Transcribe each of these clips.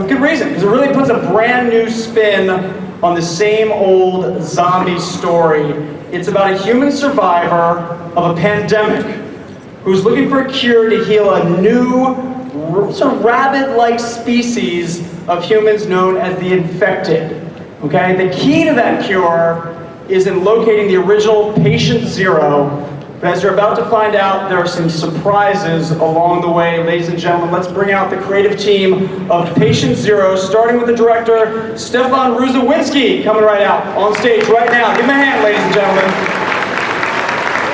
with good reason, because it really puts a brand new spin on the same old zombie story. It's about a human survivor of a pandemic who's looking for a cure to heal a new, sort of rabbit-like species of humans known as the infected. Okay? The key to that cure is in locating the original patient zero. But as you're about to find out, there are some surprises along the way. Ladies and gentlemen, let's bring out the creative team of Patient Zero, starting with the director, Stefan Rusawinski, coming right out on stage right now. Give him a hand, ladies and gentlemen.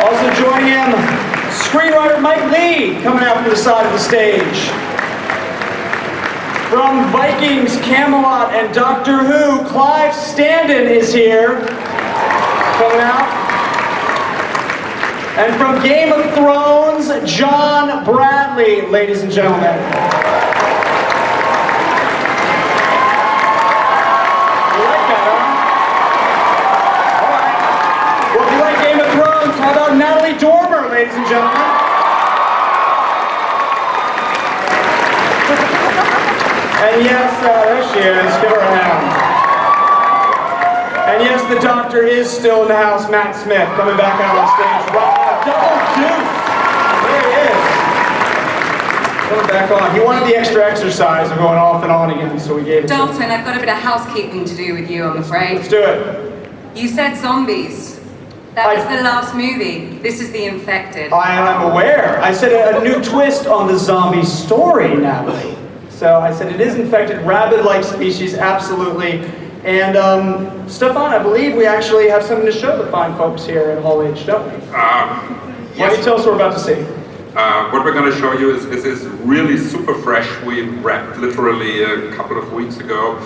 Also joining him, screenwriter Mike Lee, coming out from the side of the stage. From Vikings, Camelot, and Doctor Who, Clive Standen is here, coming out. And from Game of Thrones, John Bradley, ladies and gentlemen. You like that, huh? All right. Well, if you like Game of Thrones, how about Natalie Dormer, ladies and gentlemen? And yes, there she is. Give her a hand. And yes, the doctor is still in the house, Matt Smith, coming back out on stage right now. Double deuce! There he is. Coming back on. He wanted the extra exercise of going off and on again, so we gave it to him. Dalton, I've got a bit of housekeeping to do with you, I'm afraid. Let's do it. You said zombies. That was the last movie. This is The Infected. I am aware. I said a new twist on the zombie story, Natalie. So I said it is infected, rabbit-like species, absolutely. And Stefan, I believe we actually have something to show the fine folks here at Hall H, don't we? Why don't you tell us what we're about to see? What we're going to show you is really super fresh. We wrapped literally a couple of weeks ago.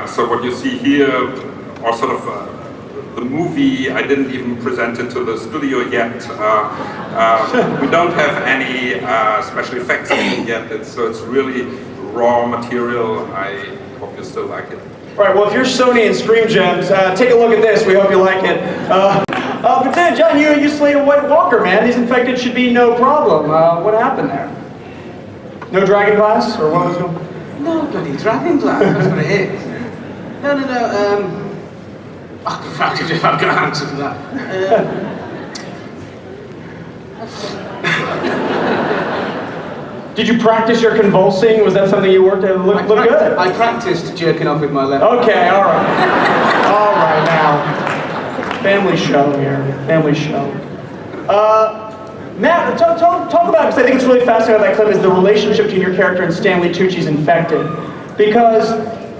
So what you see here are sort of the movie. I didn't even present it to the studio yet. We don't have any special effects in yet, so it's really raw material. I hope you still like it. All right, well, if you're Sony and Scream Gems, take a look at this. We hope you like it. But then, John, you slayed a White Walker, man. These infected should be no problem. What happened there? No dragon glass, or what was going on? No bloody dragon glass, that's what it is. No. I've got an answer for that. Did you practice your convulsing? Was that something you worked at? Look good. I practiced jerking off with my left. Okay, all right. All right, now. Family show here. Family show. Matt, talk about, because I think it's really fascinating about that clip, is the relationship between your character and Stanley Tucci's Infected. Because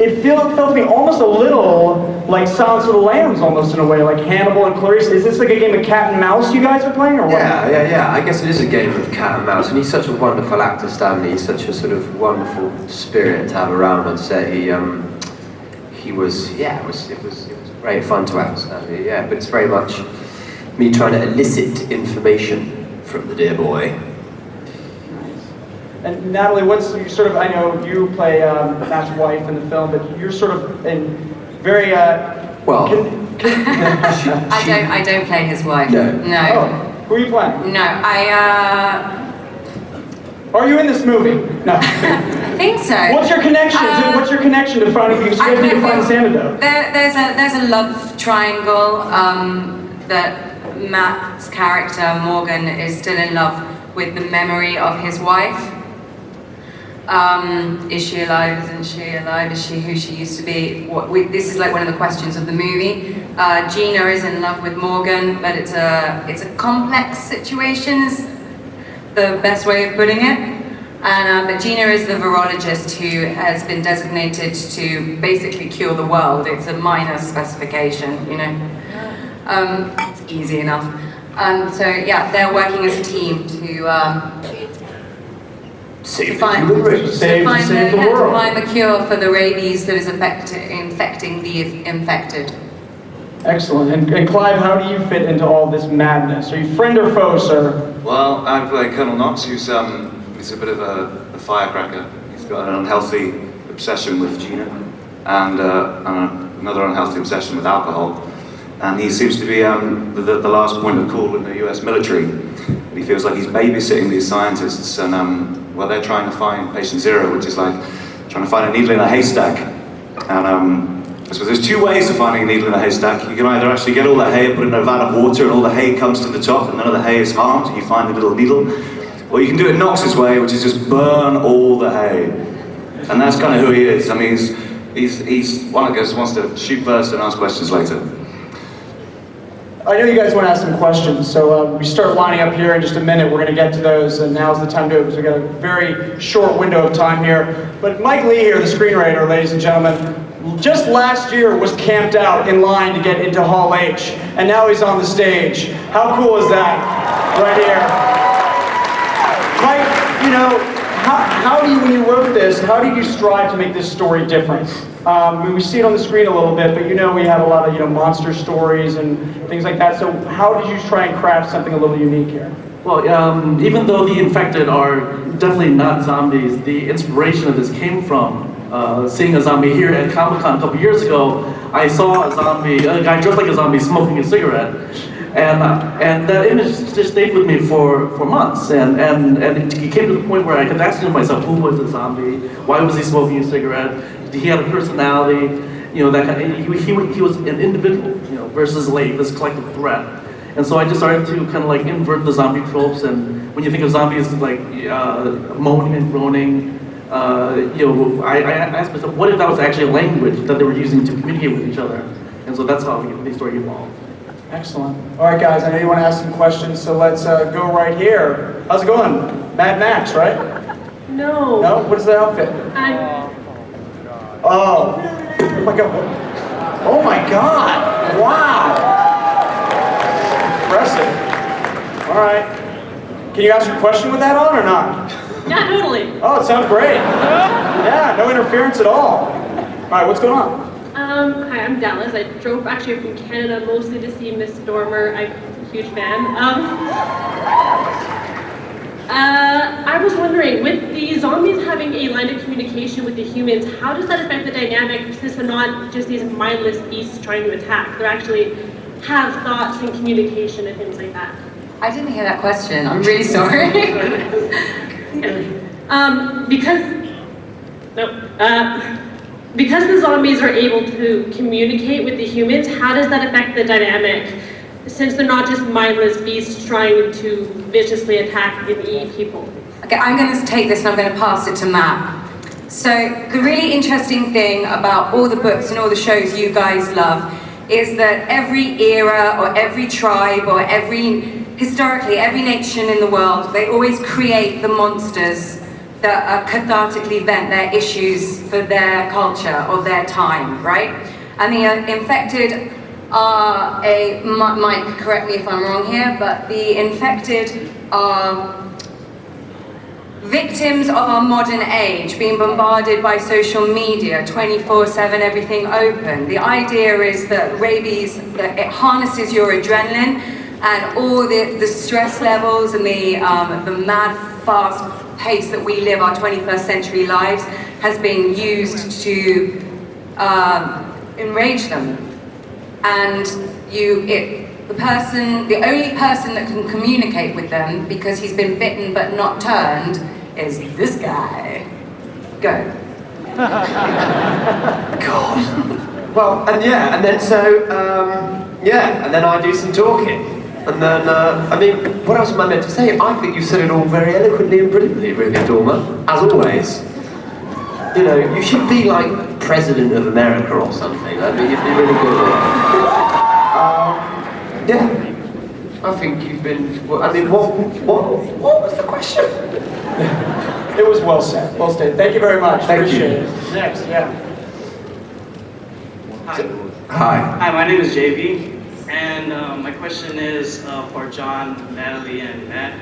it felt to me almost a little like Silence of the Lambs, almost in a way, like Hannibal and Clarice. Is this like a game of cat and mouse you guys are playing, or what? Yeah. I guess it is a game of cat and mouse, and he's such a wonderful actor, Stanley. He's such a sort of wonderful spirit to have around on set. It was great fun to act, Stanley. Yeah, but it's very much me trying to elicit information from the dear boy. And Natalie, I know you play Matt's wife in the film, but you're sort of in very, I don't play his wife. No. Oh, who are you playing? No, Are you in this movie? No. I think so. What's your connection to finding, because you have to find this antidote? There's a love triangle that Matt's character, Morgan, is still in love with the memory of his wife. Is she alive? Isn't she alive? Is she who she used to be? This is like one of the questions of the movie. Gina is in love with Morgan, but it's a complex situation, is the best way of putting it. And but Gina is the virologist who has been designated to basically cure the world. It's a minor specification, you know. It's easy enough. So yeah, they're working as a team to find the cure for the rabies that is infecting the infected. Excellent. And Clive, how do you fit into all this madness? Are you friend or foe, sir? Well, I play Colonel Knox, who's a bit of a firecracker. He's got an unhealthy obsession with Gina and another unhealthy obsession with alcohol. And he seems to be the last point of call in the US military. He feels like he's babysitting these scientists, and they're trying to find patient zero, which is like trying to find a needle in a haystack. And so there's two ways of finding a needle in a haystack. You can either actually get all the hay and put it in a vat of water and all the hay comes to the top and none of the hay is harmed, and you find the little needle. Or you can do it Knox's way, which is just burn all the hay. And that's kind of who he is. I mean, he's one that just wants to shoot first and ask questions later. I know you guys want to ask some questions, so we start lining up here in just a minute. We're going to get to those, and now's the time to do it because we've got a very short window of time here. But Mike Lee here, the screenwriter, ladies and gentlemen, just last year was camped out in line to get into Hall H, and now he's on the stage. How cool is that? Right here. Mike, you know, how do you, when you wrote this, how did you strive to make this story different? We see it on the screen a little bit, but you know we have a lot of monster stories and things like that. So how did you try and craft something a little unique here? Well, even though the infected are definitely not zombies, the inspiration of this came from seeing a zombie here at Comic-Con a couple years ago. I saw a guy dressed like a zombie smoking a cigarette. And that image just stayed with me for months, and it came to the point where I kept asking myself, who was the zombie? Why was he smoking a cigarette? He had a personality, that he was an individual, versus like this collective threat. And so I just started to kind of like invert the zombie tropes. And when you think of zombies like moaning and groaning, I asked myself, what if that was actually a language that they were using to communicate with each other? And so that's how the story evolved. Excellent. All right, guys, I know you want to ask some questions, so let's go right here. How's it going? Mad Max, right? No. No? What is the outfit? Oh. Oh my God. Oh my God. Wow. Impressive. All right. Can you ask your question with that on or not? Yeah, totally. Oh, it sounds great. Yeah, no interference at all. All right, what's going on? Hi, I'm Dallas. I drove actually from Canada mostly to see Miss Dormer. I'm a huge fan. I was wondering, with the zombies having a line of communication with the humans, how does that affect the dynamic since they're not just these mindless beasts trying to attack? They actually have thoughts and communication and things like that. I didn't hear that question. I'm really sorry. Because the zombies are able to communicate with the humans, how does that affect the dynamic? Since they're not just mindless beasts trying to viciously attack and eat people. Okay, I'm going to take this and I'm going to pass it to Matt. So the really interesting thing about all the books and all the shows you guys love is that every era or every tribe or historically every nation in the world, they always create the monsters that cathartically vent their issues for their culture or their time, right? And the infected are Mike, correct me if I'm wrong here, but the infected are victims of our modern age, being bombarded by social media, 24/7, everything open. The idea is that rabies, that it harnesses your adrenaline and all the stress levels and the mad, fast pace that we live our 21st century lives has been used to enrage them. And the only person that can communicate with them, because he's been bitten but not turned, is this guy. Go. God. Well, and then I do some talking. And then, what else am I meant to say? I think you said it all very eloquently and brilliantly, really, Dormer, as always. You should be like President of America or something. I mean, you'd be really good at it. Yeah. I think you've been, what was the question? It was well said. Well stated. Thank you very much. Appreciate it. Next, yeah. Hi, my name is JV, and my question is for John, Natalie, and Matt.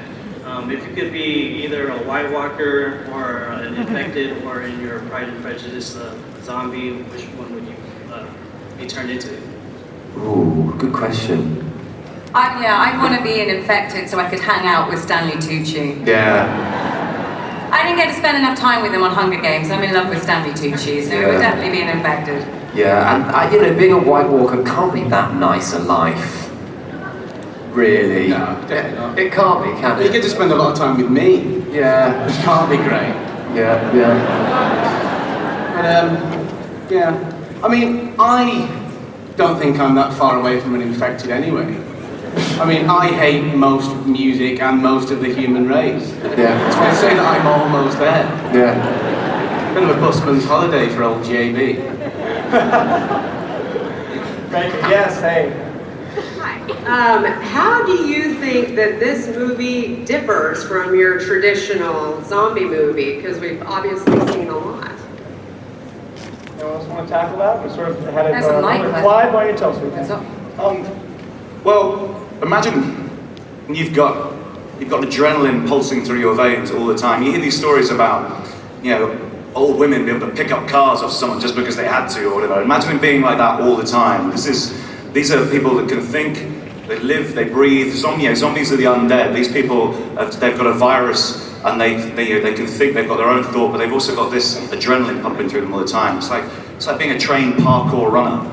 If you could be either a White Walker or an infected, or in your Pride and Prejudice zombie, which one would you be turned into? Ooh, good question. I'd want to be an infected so I could hang out with Stanley Tucci. Yeah. I didn't get to spend enough time with him on Hunger Games. I'm in love with Stanley Tucci, so it would definitely be an infected. Yeah, and being a White Walker can't be that nice a life. Really? No, definitely not. It can't be, can it? You get to spend a lot of time with me. Yeah. Which can't be great. Yeah. But yeah, I mean, I don't think I'm that far away from an infected anyway. I mean, I hate most music and most of the human race. Yeah. So I say that I'm almost there. Yeah. Bit of a busman's holiday for old JB. Thank you. Yes, hey. How do you think that this movie differs from your traditional zombie movie? Because we've obviously seen a lot. Anyone else want to tackle that? We sort of had That's a light question. Clyde, why don't you tell us what you That's think? all. Well, imagine you've got adrenaline pulsing through your veins all the time. You hear these stories about, old women being able to pick up cars off someone just because they had to or whatever. Imagine being like that all the time. These are people that can think, they live, they breathe. Zombies are the undead. These people, they've got a virus and they can think, they've got their own thought, but they've also got this adrenaline pumping through them all the time. It's like being a trained parkour runner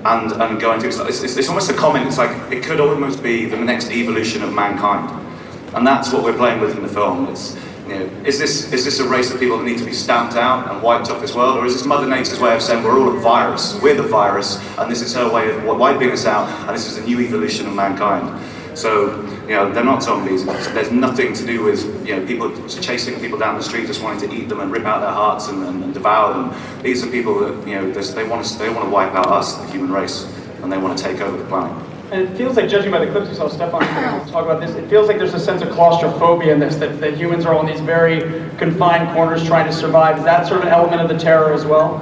and going through. It's almost a comment. It's like it could almost be the next evolution of mankind, and that's what we're playing with in the film. Is this a race of people that need to be stamped out and wiped off this world, or is this Mother Nature's way of saying we're all a virus, we're the virus, and this is her way of wiping us out, and this is a new evolution of mankind? So, they're not zombies. There's nothing to do with, people chasing people down the street, just wanting to eat them and rip out their hearts and devour them. These are people that, they want to wipe out us, the human race, and they want to take over the planet. And it feels like, judging by the clips we saw Stefan talk about this, it feels like there's a sense of claustrophobia in this, that humans are all in these very confined corners trying to survive. Is that sort of an element of the terror as well?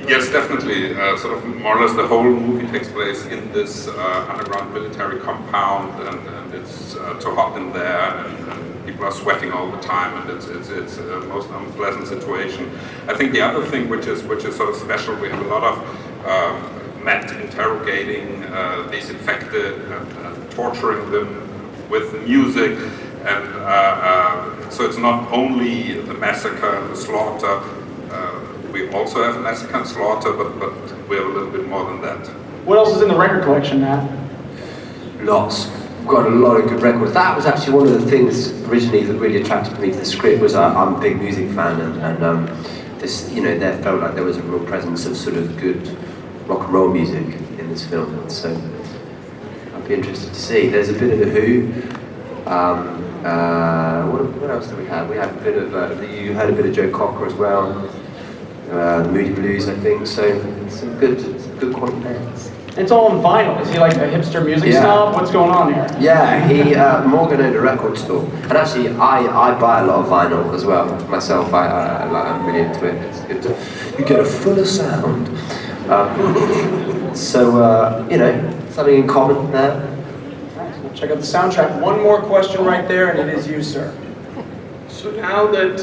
Yes, definitely. Sort of more or less the whole movie takes place in this underground military compound, and it's too hot in there, and people are sweating all the time, and it's a most unpleasant situation. I think the other thing which is sort of special, we have a lot of Matt interrogating these infected and torturing them with music, and so it's not only the massacre and the slaughter. We also have massacre and slaughter, but we have a little bit more than that. What else is in the record collection, Matt? Lots. We've got a lot of good records. That was actually one of the things originally that really attracted me to the script. Was I'm a big music fan, and this, there felt like there was a real presence of sort of good rock and roll music in this film. So I'd be interested to see. There's a bit of the Who. What else do we have? We had a bit of you had a bit of Joe Cocker as well. The Moody Blues, I think. So some good quality bands. It's all on vinyl. Is he like a hipster music snob? What's going on here? Yeah, Morgan owned a record store, and actually I buy a lot of vinyl as well myself. I'm really into it. It's good. You get a fuller sound. Something in common there. Nice. We'll check out the soundtrack. One more question right there, and it is you, sir. So now that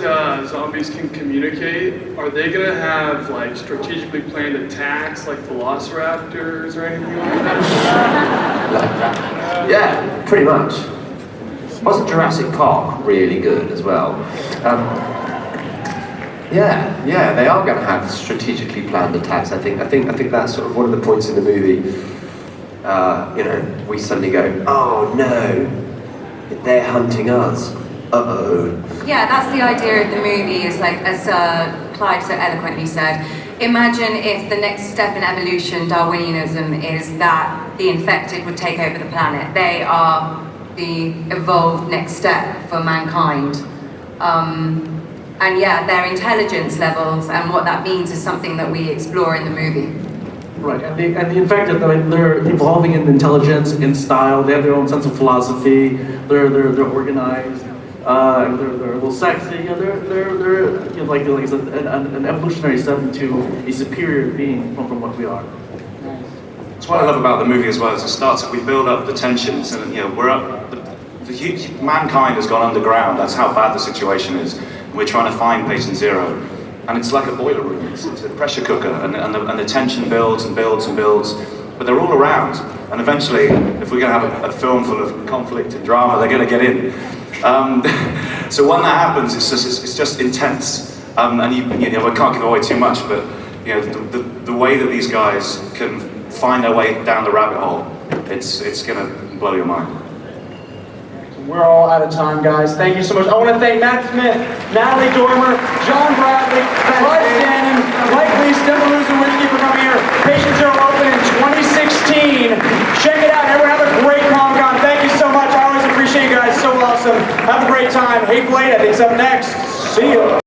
zombies can communicate, are they going to have strategically planned attacks like velociraptors or anything like that? Like that. Yeah, pretty much. Wasn't Jurassic Park really good as well? Yeah, they are going to have strategically planned attacks. I think that's sort of one of the points in the movie. We suddenly go, oh no, they're hunting us. Uh-oh. Yeah, that's the idea of the movie, is like, as Clive so eloquently said, imagine if the next step in evolution, Darwinianism, is that the infected would take over the planet. They are the evolved next step for mankind. And yeah, their intelligence levels and what that means is something that we explore in the movie. Right, and the infected, they're evolving in intelligence, in style. They have their own sense of philosophy. They're organized. They're a little sexy. They're like I said, an evolutionary step into a superior being from what we are. That's what I love about the movie as well. As it starts, we build up the tensions, and we're up. Mankind has gone underground. That's how bad the situation is. We're trying to find patient zero, and it's like a boiler room. It's a pressure cooker, and the tension builds and builds and builds. But they're all around, and eventually, if we're going to have a film full of conflict and drama, they're going to get in. So when that happens, it's just intense, and we can't give away too much. But the way that these guys can find their way down the rabbit hole, it's going to blow your mind. We're all out of time, guys. Thank you so much. I want to thank Matt Smith, Natalie Dormer, John Bradley, Bud Stanton, awesome. Have a great time. Hateful Eight, I think, is up next. See you.